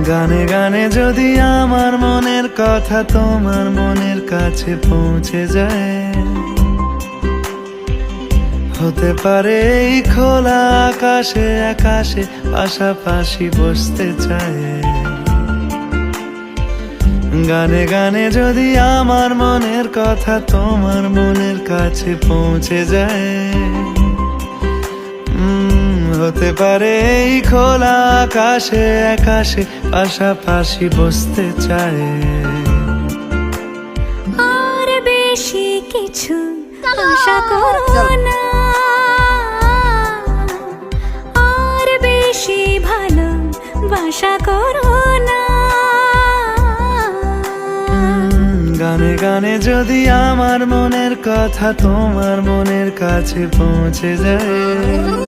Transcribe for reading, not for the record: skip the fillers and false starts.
গানে গানে যদি আমার মনের কথা তোমার মনের কাছে পৌঁছে যায়, হতে পারে এই খোলা আকাশে আকাশে পাশাপাশি বসতে চায়। গানে গানে যদি আমার মনের কথা তোমার মনের কাছে পৌঁছে যায়, হতে পারে এই খোলা আকাশে আকাশে পাশাপাশি বসতে চায়। আর বেশি কিছু আশা করো না, আর বেশি ভালোবাসা করো না। গানে গানে যদি আমার মনের কথা তোমার মনের কাছে পৌঁছে যায়।